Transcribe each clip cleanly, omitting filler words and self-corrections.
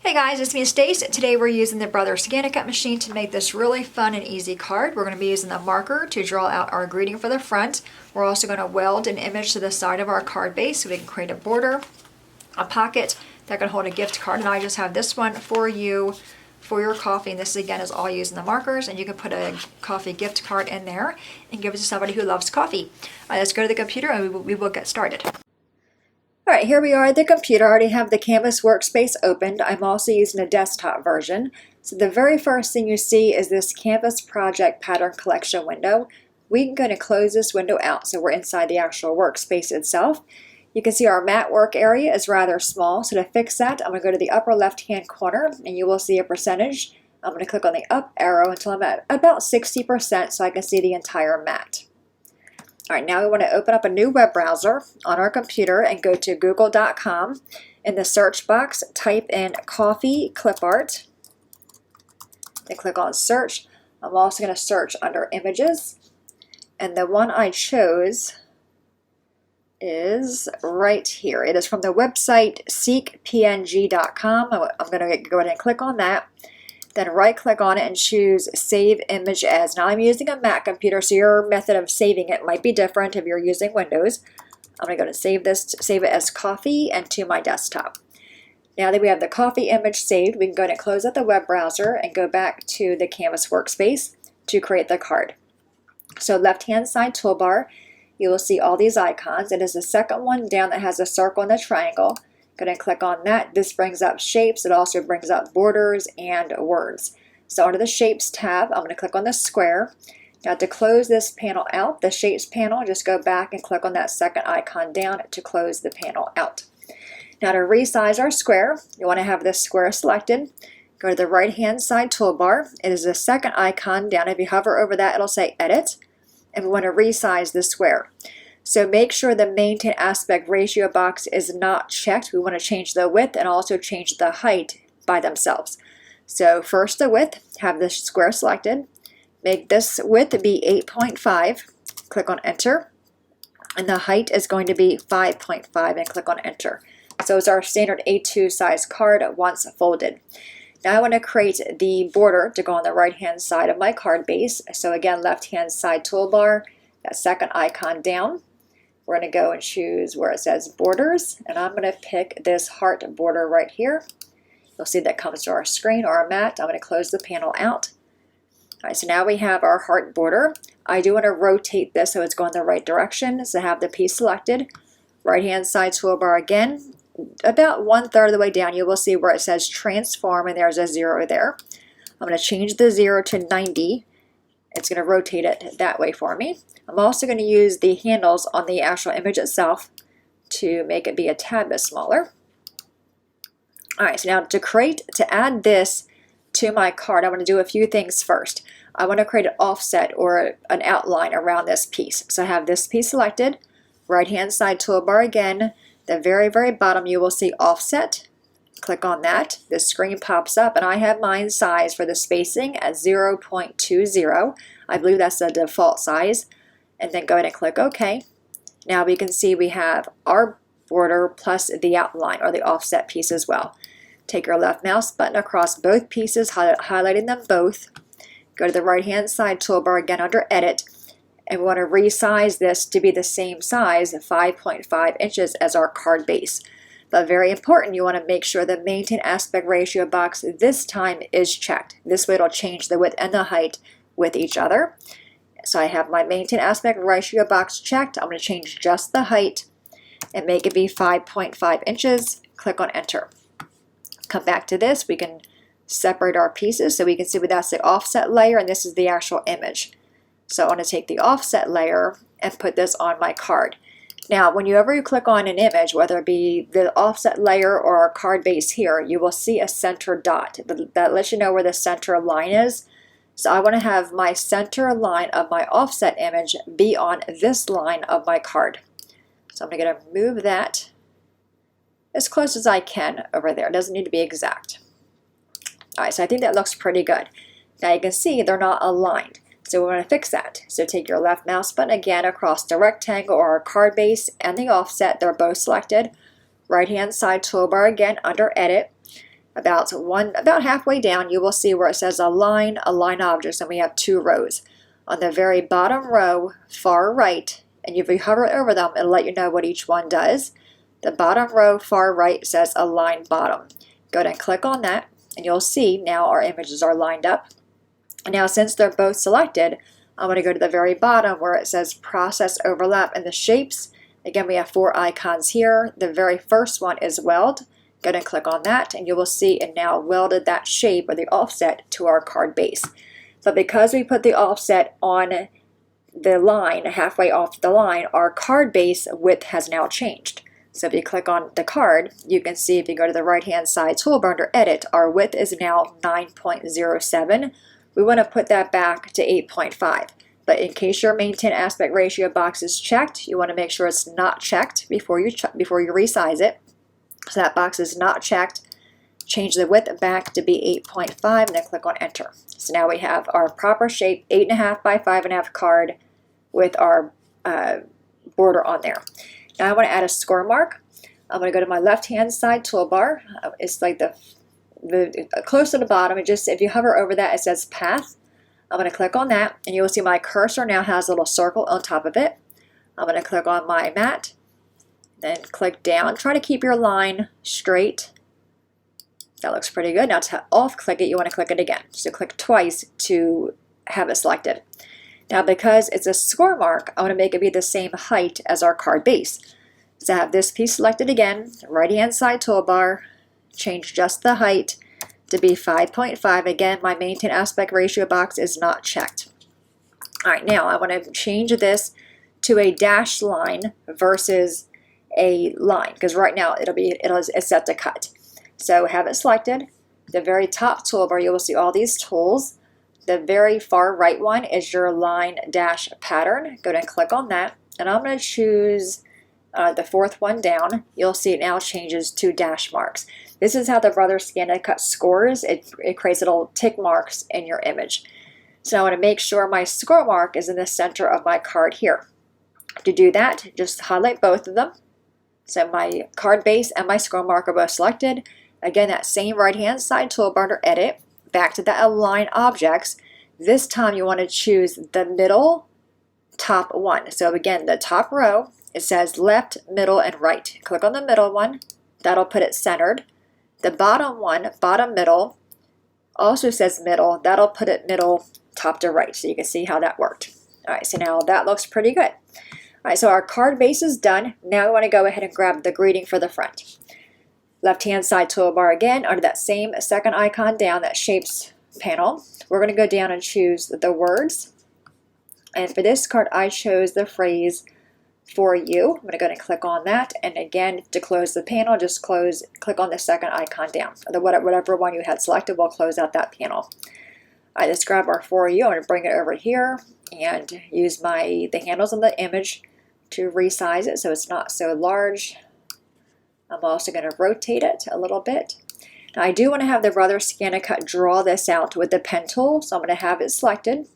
Hey guys, it's me, Stace. Today we're using the Brothers ScanNCut machine to make this really fun and easy card. We're going to be using the marker to draw out our greeting for the front. We're also going to weld an image to the side of our card base so we can create a border, a pocket that can hold a gift card. And I just have this one for you for your coffee. And this again is all using the markers, and you can put a coffee gift card in there and give it to somebody who loves coffee. Let's go to the computer and we will get started. All right, here we are at the computer. I already have the Canvas workspace opened. I'm also using a desktop version. So the very first thing you see is this Canvas project pattern collection window. We're going to close this window out so we're inside the actual workspace itself. You can see our mat work area is rather small. So to fix that, I'm going to go to the upper left-hand corner and you will see a percentage. I'm going to click on the up arrow until I'm at about 60% so I can see the entire mat. All right, now we want to open up a new web browser on our computer and go to google.com. In the search box, type in coffee clip art. Then click on search. I'm also going to search under images. And the one I chose is right here. It is from the website seekpng.com. I'm going to go ahead and click on that. Then right click on it and choose Save Image As. Now I'm using a Mac computer, so your method of saving it might be different if you're using Windows. I'm going to go to save it as coffee and to my desktop. Now that we have the coffee image saved, we can go ahead and close out the web browser and go back to the Canvas workspace to create the card. So left-hand side toolbar, you will see all these icons. It is the second one down that has a circle and a triangle. Go ahead and click on that. This brings up shapes. It also brings up borders and words. So under the Shapes tab, I'm going to click on the square. Now to close this panel out, the Shapes panel, just go back and click on that second icon down to close the panel out. Now to resize our square, you want to have this square selected. Go to the right-hand side toolbar. It is the second icon down. If you hover over that, it'll say Edit. And we want to resize the square. So make sure the Maintain Aspect Ratio box is not checked. We want to change the width and also change the height by themselves. So first the width, have the square selected. Make this width be 8.5. Click on Enter. And the height is going to be 5.5 and click on Enter. So it's our standard A2 size card once folded. Now I want to create the border to go on the right-hand side of my card base. So again, left-hand side toolbar, that second icon down. We're going to go and choose where it says borders, and I'm going to pick this heart border right here. You'll see that comes to our screen or our mat. I'm going to close the panel out. All right, so now we have our heart border. I do want to rotate this so it's going the right direction. So have the piece selected. Right hand side toolbar again. About 1/3 of the way down, you will see where it says transform, and there's a 0 there. I'm going to change the 0 to 90. It's going to rotate it that way for me. I'm also going to use the handles on the actual image itself to make it be a tad bit smaller. All right, so now to add this to my card, I want to do a few things first. I want to create an offset or an outline around this piece. So I have this piece selected, right-hand side toolbar again. The very, very bottom you will see offset. Click on that. The screen pops up, and I have mine size for the spacing at 0.20. I believe that's the default size. And then go ahead and click OK. Now we can see we have our border plus the outline or the offset piece as well. Take your left mouse button across both pieces, highlighting them both. Go to the right-hand side toolbar again under Edit. And we want to resize this to be the same size, 5.5 inches as our card base. But very important, you want to make sure the Maintain Aspect Ratio box this time is checked. This way it'll change the width and the height with each other. So I have my Maintain Aspect Ratio box checked. I'm going to change just the height and make it be 5.5 inches. Click on Enter. Come back to this. We can separate our pieces so we can see that's the offset layer and this is the actual image. So I want to take the offset layer and put this on my card. Now, whenever you click on an image, whether it be the offset layer or our card base here, you will see a center dot. That lets you know where the center line is. So I want to have my center line of my offset image be on this line of my card. So I'm going to move that as close as I can over there. It doesn't need to be exact. All right, so I think that looks pretty good. Now you can see they're not aligned. So we want to fix that. So take your left mouse button again across the rectangle or our card base and the offset. They're both selected. Right hand side toolbar again under Edit. about halfway down, you will see where it says align objects, and we have 2 rows. On the very bottom row, far right, and if you hover over them, it'll let you know what each one does. The bottom row, far right, says align bottom. Go ahead and click on that, and you'll see now our images are lined up. And now since they're both selected, I'm going to go to the very bottom where it says process overlap in the shapes. Again, we have 4 icons here. The very first one is weld. Go ahead and click on that, and you will see it now welded that shape or the offset to our card base. But because we put the offset on the line, halfway off the line, our card base width has now changed. So if you click on the card, you can see if you go to the right-hand side toolbar under Edit, our width is now 9.07. We want to put that back to 8.5. But in case your maintain aspect ratio box is checked, you want to make sure it's not checked before you resize it. So that box is not checked. Change the width back to be 8.5 and then click on Enter. So now we have our proper shape 8.5 by 5.5 card with our border on there. Now I want to add a score mark. I'm going to go to my left-hand side toolbar. It's like the close to the bottom. It just, if you hover over that, it says Path. I'm going to click on that, and you will see my cursor now has a little circle on top of it. I'm going to click on my mat, then click down. Try to keep your line straight. That looks pretty good. Now to off-click it, you want to click it again. So click twice to have it selected. Now because it's a score mark, I want to make it be the same height as our card base. So I have this piece selected again, right-hand side toolbar, change just the height to be 5.5. Again, my maintain aspect ratio box is not checked. All right, now I want to change this to a dashed line versus a line, because right now it's set to cut. So have it selected. The very top toolbar, you will see all these tools. The very far right one is your line dash pattern. Go ahead and click on that. And I'm going to choose the 4th one down. You'll see it now changes to dash marks. This is how the Brother ScanNCut scores. It creates little tick marks in your image. So I want to make sure my score mark is in the center of my card here. To do that, just highlight both of them. So my card base and my score mark are both selected. Again, that same right-hand side toolbar under Edit, back to that Align Objects. This time you want to choose the middle top one. So again, the top row, it says left, middle, and right. Click on the middle one. That'll put it centered. The bottom one, bottom middle, also says middle. That'll put it middle, top to right. So you can see how that worked. All right, so now that looks pretty good. All right, so our card base is done. Now we want to go ahead and grab the greeting for the front. Left-hand side toolbar again, under that same second icon down, that shapes panel. We're going to go down and choose the words. And for this card, I chose the phrase, for you. I'm going to go ahead and click on that. And again, to close the panel, just click on the second icon down. Whatever one you had selected will close out that panel. All right, let's grab our for you. I'm going to bring it over here and use the handles on the image to resize it so it's not so large. I'm also going to rotate it a little bit. Now I do want to have the Brother ScanNCut draw this out with the pen tool, so I'm going to have it selected.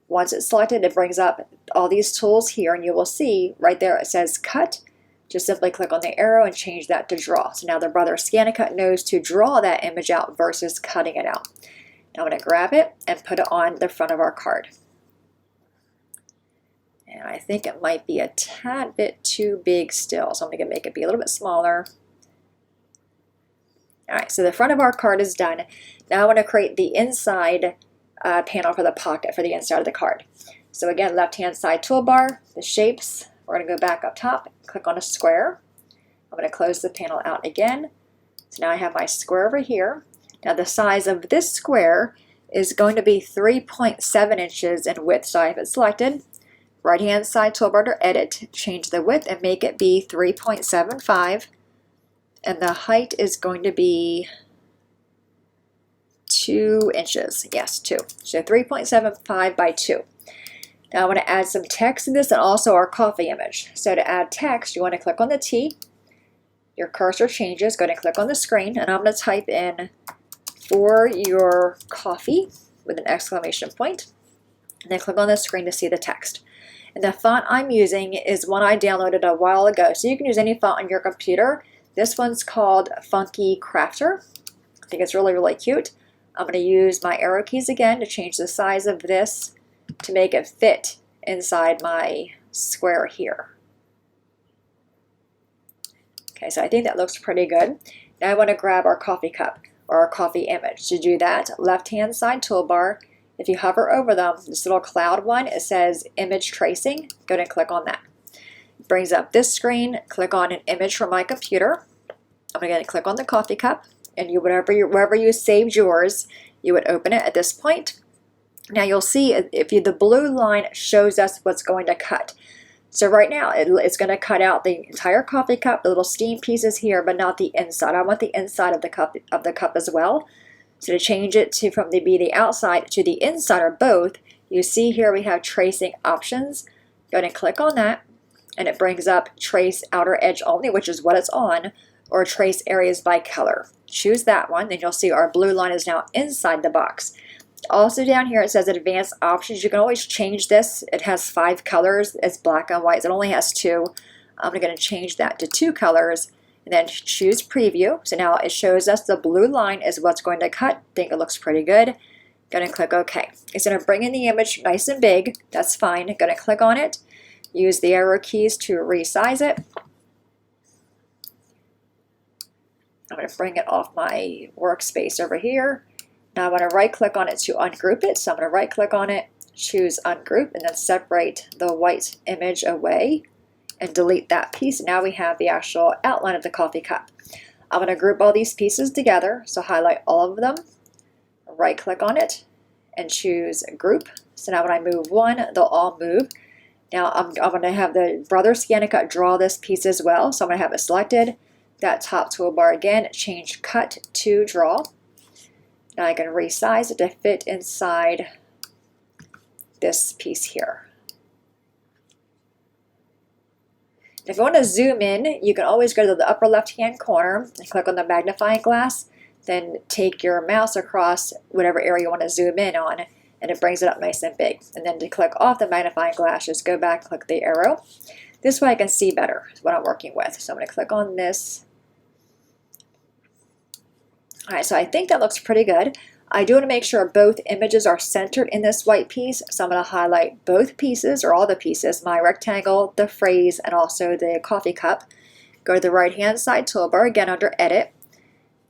Once it's selected, it brings up all these tools here, and you will see right there it says cut. Just simply click on the arrow and change that to draw. So now the Brother ScanNCut knows to draw that image out versus cutting it out. Now I'm going to grab it and put it on the front of our card. And I think it might be a tad bit too big still, so I'm going to make it be a little bit smaller. All right, so the front of our card is done. Now I want to create the inside panel for the pocket for the inside of the card. So again, left-hand side toolbar, the shapes. We're going to go back up top, click on a square. I'm going to close the panel out again. So now I have my square over here. Now the size of this square is going to be 3.7 inches in width, so I have it selected. Right-hand side toolbar to Edit, change the width and make it be 3.75. And the height is going to be 2 inches. Yes, 2. So 3.75 by 2. Now I want to add some text to this and also our coffee image. So to add text, you want to click on the T. Your cursor changes. Go ahead and click on the screen. And I'm going to type in for your coffee with an exclamation point. And then click on the screen to see the text. And the font I'm using is one I downloaded a while ago. So you can use any font on your computer. This one's called Funky Crafter. think it's really, really cute. I'm going to use my arrow keys again to change the size of this to make it fit inside my square here. Okay, so I think that looks pretty good. Now I want to grab our coffee cup or our coffee image. To do that, left-hand side toolbar, if you hover over them, this little cloud one, it says image tracing. Go ahead and click on that. It brings up this screen. Click on an image from my computer. I'm going to click on the coffee cup, and wherever you saved yours, you would open it at this point. Now you'll see the blue line shows us what's going to cut. So right now it's going to cut out the entire coffee cup, the little steam pieces here, but not the inside. I want the inside of the cup as well. So to change it to from the outside to the inside or both, you see here we have tracing options. Go ahead and click on that, and it brings up trace outer edge only, which is what it's on, or trace areas by color. Choose that one, then you'll see our blue line is now inside the box. Also down here it says advanced options. You can always change this. It has 5 colors. It's black and white. It only has 2. I'm going to change that to 2 colors and then choose preview. So now it shows us the blue line is what's going to cut. I think it looks pretty good. Going to click OK. It's going to bring in the image nice and big. That's fine. Going to click on it. Use the arrow keys to resize it. I'm going to bring it off my workspace over here. Now I want to right click on it to ungroup it. So I'm going to right click on it, choose ungroup, and then separate the white image away and delete that piece. Now we have the actual outline of the coffee cup. I'm going to group all these pieces together. So highlight all of them, right click on it, and choose group. So now when I move one, they'll all move. Now I'm going to have the Brother ScanNCut draw this piece as well. So I'm going to have it selected. That top toolbar again, change cut to draw. Now I can resize it to fit inside this piece here. If you want to zoom in, you can always go to the upper left-hand corner and click on the magnifying glass. Then take your mouse across whatever area you want to zoom in on, and it brings it up nice and big. And then to click off the magnifying glass, just go back, click the arrow. This way I can see better what I'm working with. So I'm going to click on this. All right, so I think that looks pretty good. I do want to make sure both images are centered in this white piece, so I'm going to highlight both pieces, or all the pieces, my rectangle, the phrase, and also the coffee cup. Go to the right-hand side toolbar, again under Edit,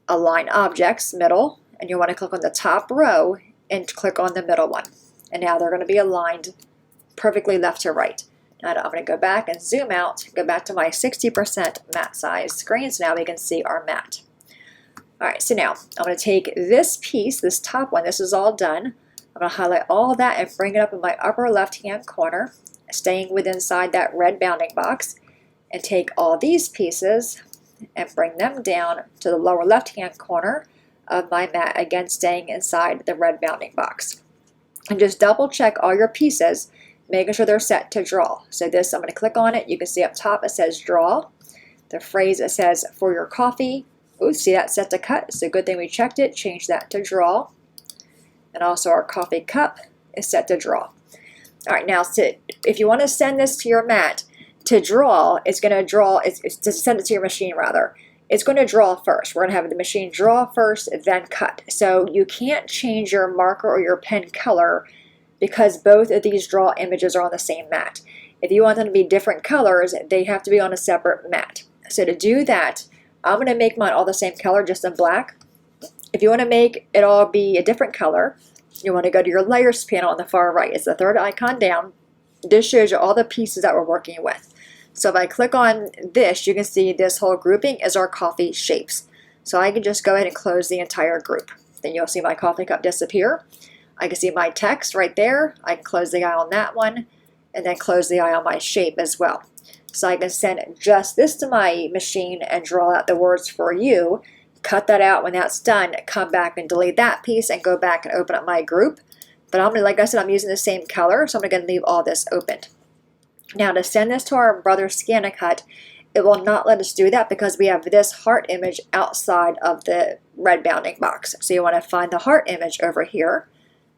Align Objects, Middle, and you want to click on the top row and click on the middle one. And now they're going to be aligned perfectly left to right. Now I'm going to go back and zoom out, go back to my 60% matte size screen, so now we can see our matte. Alright, so now I'm going to take this piece, this top one, this is all done. I'm going to highlight all that and bring it up in my upper left-hand corner, staying within inside that red bounding box, and take all these pieces and bring them down to the lower left-hand corner of my mat, again staying inside the red bounding box. And just double check all your pieces, making sure they're set to draw. So this, I'm going to click on it. You can see up top it says draw. The phrase, it says for your coffee. Ooh, see that set to cut? It's a good thing we checked it. Change that to draw. And also our coffee cup is set to draw. All right, now if you want to send this to your mat, to draw, it's going to draw, it's to send it to your machine rather. It's going to draw first. We're going to have the machine draw first, then cut. So you can't change your marker or your pen color because both of these draw images are on the same mat. If you want them to be different colors, they have to be on a separate mat. So to do that, I'm going to make mine all the same color, just in black. If you want to make it all be a different color, you want to go to your layers panel on the far right. It's the third icon down. This shows you all the pieces that we're working with. So if I click on this, you can see this whole grouping is our coffee shapes. So I can just go ahead and close the entire group. Then you'll see my coffee cup disappear. I can see my text right there. I can close the eye on that one, and then close the eye on my shape as well. So I can send just this to my machine and draw out the words for you, cut that out when that's done, come back and delete that piece and go back and open up my group. But I'm going to, like I said, I'm using the same color, so I'm going to leave all this opened. Now to send this to our Brother ScanNCut, it will not let us do that because we have this heart image outside of the red bounding box. So you want to find the heart image over here,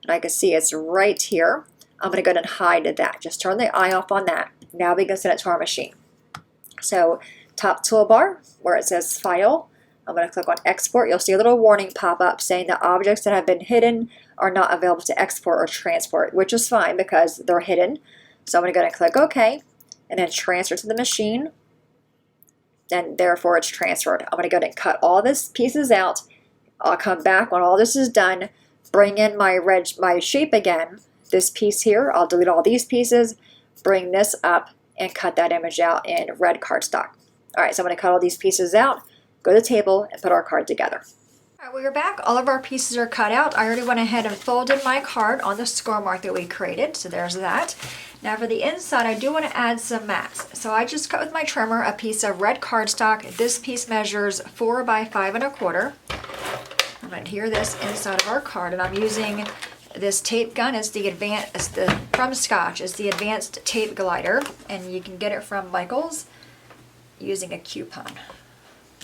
and I can see it's right here. I'm going to go ahead and hide that. Just turn the eye off on that. Now we can send it to our machine. So top toolbar where it says File, I'm going to click on export. You'll see a little warning pop up saying that objects that have been hidden are not available to export or transport, which is fine because they're hidden. So I'm going to go ahead and click OK and then transfer to the machine. And therefore it's transferred. I'm going to go ahead and cut all these pieces out. I'll come back when all this is done, bring in my shape again, this piece here. I'll delete all these pieces, bring this up, and cut that image out in red cardstock. All right, so I'm going to cut all these pieces out, go to the table, and put our card together. All right, we're back. All of our pieces are cut out. I already went ahead and folded my card on the score mark that we created, so there's that. Now for the inside, I do want to add some mats. So I just cut with my trimmer a piece of red cardstock. This piece measures 4 by 5 1/4. I'm going to adhere this inside of our card, and I'm using this tape gun. It's from Scotch. It's the Advanced Tape Glider, and you can get it from Michael's using a coupon.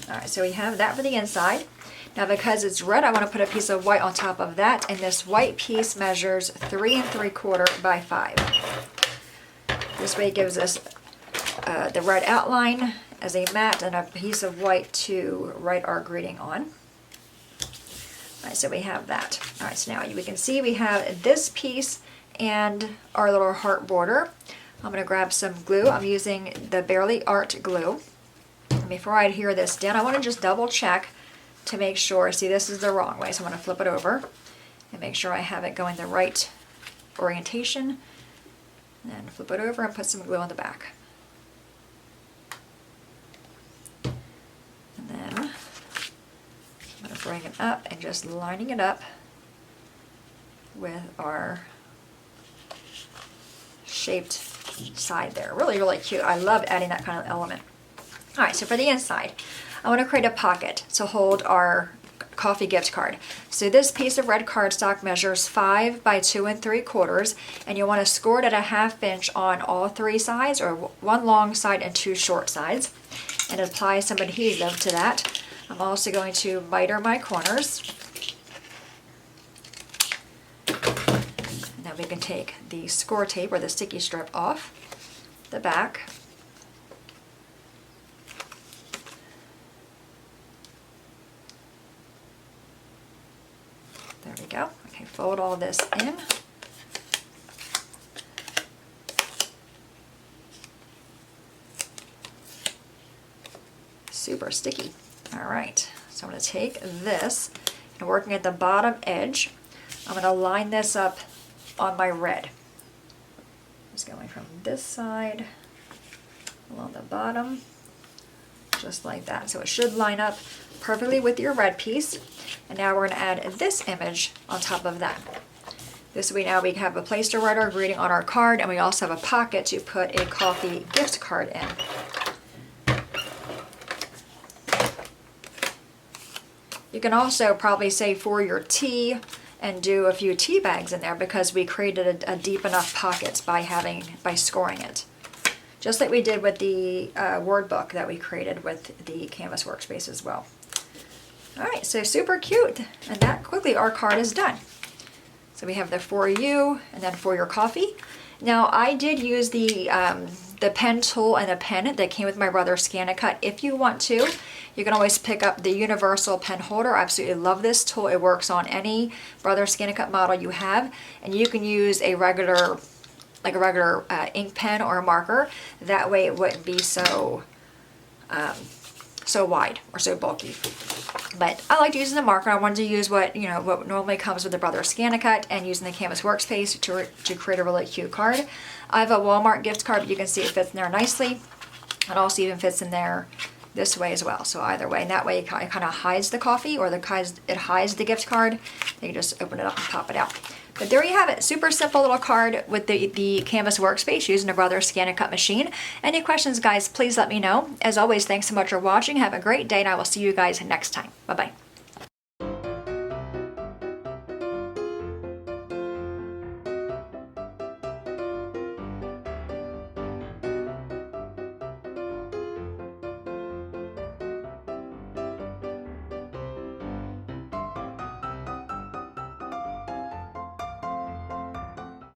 All right, so we have that for the inside. Now because it's red, I want to put a piece of white on top of that, and this white piece measures 3 3/4 by 5. This way it gives us the red outline as a mat and a piece of white to write our greeting on. All right, so we have that. All right, so now we can see we have this piece and our little heart border. I'm going to grab some glue. I'm using the Barely Art glue. And before I adhere this down, I want to just double check to make sure. See, this is the wrong way, so I'm going to flip it over and make sure I have it going the right orientation. And then flip it over and put some glue on the back. And then I'm going to bring it up and just lining it up with our shaped side there. Really, really cute. I love adding that kind of element. All right, so for the inside, I want to create a pocket to hold our coffee gift card. So this piece of red cardstock measures 5 by 2 3/4, and you want to score it at a 1/2 inch on all 3 sides, or 1 long side and 2 short sides, and apply some adhesive to that. I'm also going to miter my corners. And then we can take the score tape or the sticky strip off the back. There we go. Okay, fold all this in. Super sticky. All right, so I'm going to take this and working at the bottom edge, I'm going to line this up on my red. Just going from this side along the bottom, just like that. So it should line up perfectly with your red piece. And now we're going to add this image on top of that. This way now we have a place to write our greeting on our card, and we also have a pocket to put a coffee gift card in. You can also probably say for your tea and do a few tea bags in there, because we created a deep enough pocket by scoring it. Just like we did with the word book that we created with the Canvas workspace as well. All right, so super cute, and that quickly our card is done. So we have the for you and then for your coffee. Now I did use the pen tool and the pen that came with my Brother Scan-A-Cut. If you want to, you can always pick up the universal pen holder. I absolutely love this tool. It works on any Brother Scan-A-Cut model you have, and you can use a regular ink pen or a marker. That way it wouldn't be so wide or so bulky. But I liked using the marker. I wanted to use what normally comes with the Brother Scan-A-Cut, and using the Canvas workspace to create a really cute card. I have a Walmart gift card, but you can see it fits in there nicely. It also even fits in there this way as well. So either way, and that way it kind of hides the coffee, or it hides the gift card. You can just open it up and pop it out. But there you have it. Super simple little card with the Canvas workspace using a Brother Scan-A-Cut machine. Any questions, guys, please let me know. As always, thanks so much for watching. Have a great day, and I will see you guys next time. Bye-bye.